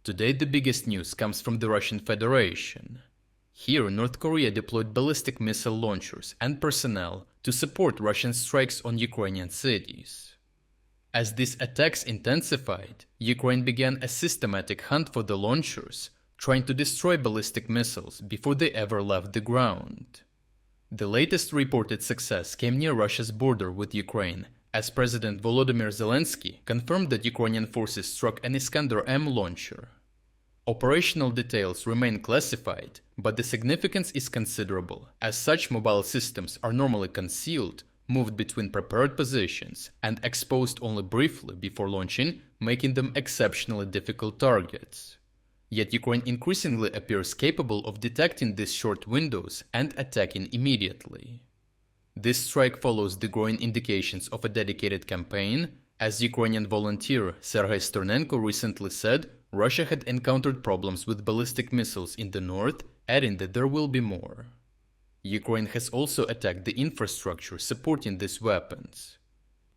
Today the biggest news comes from the Russian Federation. Here, North Korea deployed ballistic missile launchers and personnel to support Russian strikes on Ukrainian cities. As these attacks intensified, Ukraine began a systematic hunt for the launchers, trying to destroy ballistic missiles before they ever left the ground. The latest reported success came near Russia's border with Ukraine, as President Volodymyr Zelensky confirmed that Ukrainian forces struck an Iskander-M launcher. Operational details remain classified, but the significance is considerable, as such mobile systems are normally concealed, moved between prepared positions, and exposed only briefly before launching, making them exceptionally difficult targets. Yet Ukraine increasingly appears capable of detecting these short windows and attacking immediately. This strike follows the growing indications of a dedicated campaign, as Ukrainian volunteer Sergei Stronenko recently said Russia had encountered problems with ballistic missiles in the north, adding that there will be more. Ukraine has also attacked the infrastructure supporting these weapons.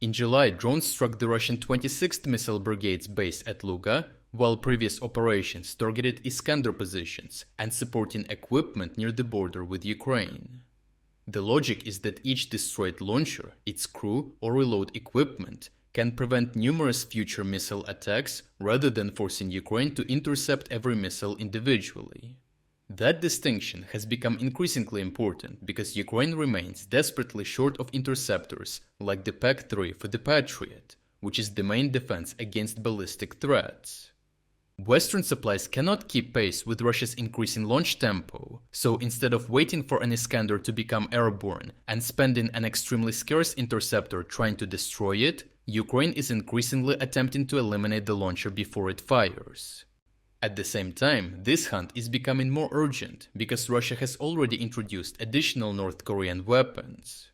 In July, drones struck the Russian 26th Missile Brigade's base at Luga, while previous operations targeted Iskander positions and supporting equipment near the border with Ukraine. The logic is that each destroyed launcher, its crew, or reload equipment can prevent numerous future missile attacks rather than forcing Ukraine to intercept every missile individually. That distinction has become increasingly important because Ukraine remains desperately short of interceptors like the Pac-Three for the Patriot, which is the main defense against ballistic threats. Western supplies cannot keep pace with Russia's increasing launch tempo, so instead of waiting for an Iskander to become airborne and spending an extremely scarce interceptor trying to destroy it, Ukraine is increasingly attempting to eliminate the launcher before it fires. At the same time, this hunt is becoming more urgent because Russia has already introduced additional North Korean weapons.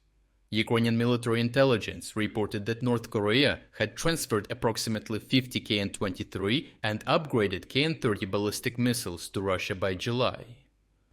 Ukrainian military intelligence reported that North Korea had transferred approximately 50 KN-23 and upgraded KN-30 ballistic missiles to Russia by July.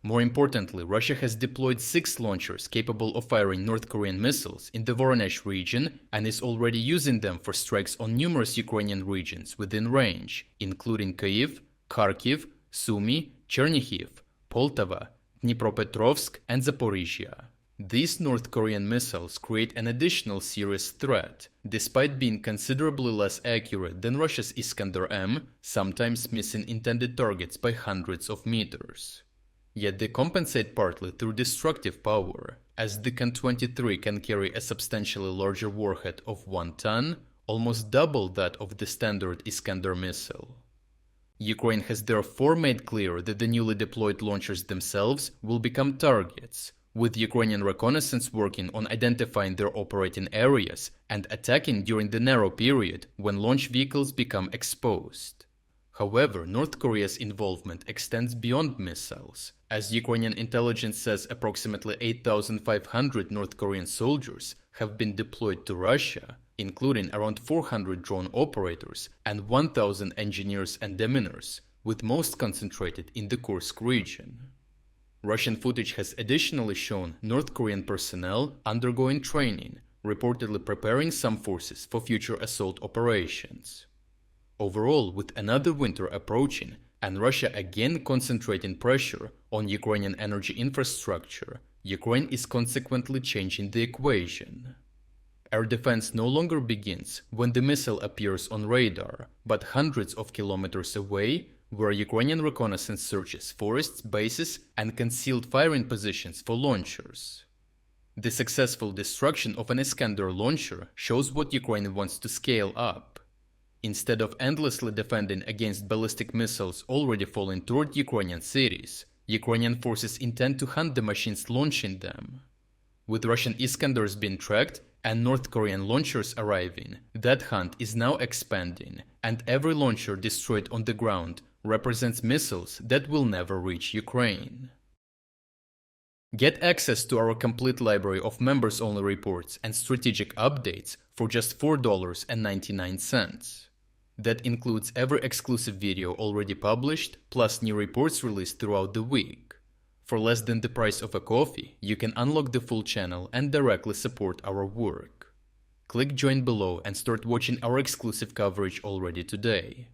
More importantly, Russia has deployed 6 launchers capable of firing North Korean missiles in the Voronezh region and is already using them for strikes on numerous Ukrainian regions within range, including Kyiv, Kharkiv, Sumy, Chernihiv, Poltava, Dnipropetrovsk, and Zaporizhia. These North Korean missiles create an additional serious threat, despite being considerably less accurate than Russia's Iskander-M, sometimes missing intended targets by hundreds of meters. Yet they compensate partly through destructive power, as the KN-23 can carry a substantially larger warhead of 1 ton, almost double that of the standard Iskander missile. Ukraine has therefore made clear that the newly deployed launchers themselves will become targets, with Ukrainian reconnaissance working on identifying their operating areas and attacking during the narrow period when launch vehicles become exposed. However, North Korea's involvement extends beyond missiles, as Ukrainian intelligence says approximately 8,500 North Korean soldiers have been deployed to Russia, including around 400 drone operators and 1,000 engineers and deminers, with most concentrated in the Kursk region. Russian footage has additionally shown North Korean personnel undergoing training, reportedly preparing some forces for future assault operations. Overall, with another winter approaching and Russia again concentrating pressure on Ukrainian energy infrastructure, Ukraine is consequently changing the equation. Air defense no longer begins when the missile appears on radar, but hundreds of kilometers away, where Ukrainian reconnaissance searches forests, bases, and concealed firing positions for launchers. The successful destruction of an Iskander launcher shows what Ukraine wants to scale up. Instead of endlessly defending against ballistic missiles already falling toward Ukrainian cities, Ukrainian forces intend to hunt the machines launching them. With Russian Iskanders being tracked and North Korean launchers arriving, that hunt is now expanding, and every launcher destroyed on the ground represents missiles that will never reach Ukraine. Get access to our complete library of members-only reports and strategic updates for just $4.99. That includes every exclusive video already published, plus new reports released throughout the week. For less than the price of a coffee, you can unlock the full channel and directly support our work. Click join below and start watching our exclusive coverage already today.